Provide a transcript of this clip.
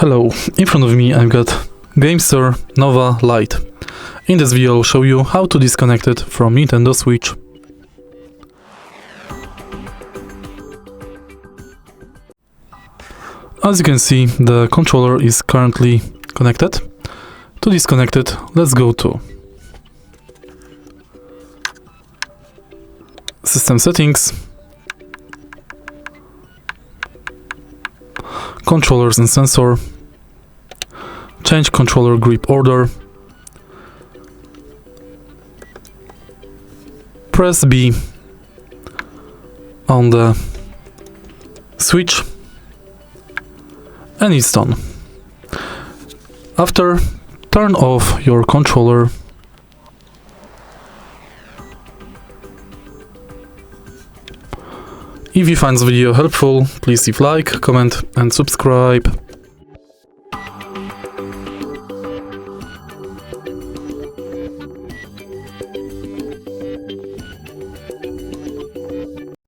Hello, in front of me I've got GameSir Nova Lite. In this video I'll show you how to disconnect it from Nintendo Switch. As you can see, the controller is currently connected. To disconnect it, let's go to System Settings, Controllers and Sensor, change controller grip order, press B on the switch, and it's done. After, turn off your controller. If you find this video helpful, please leave like, comment and subscribe.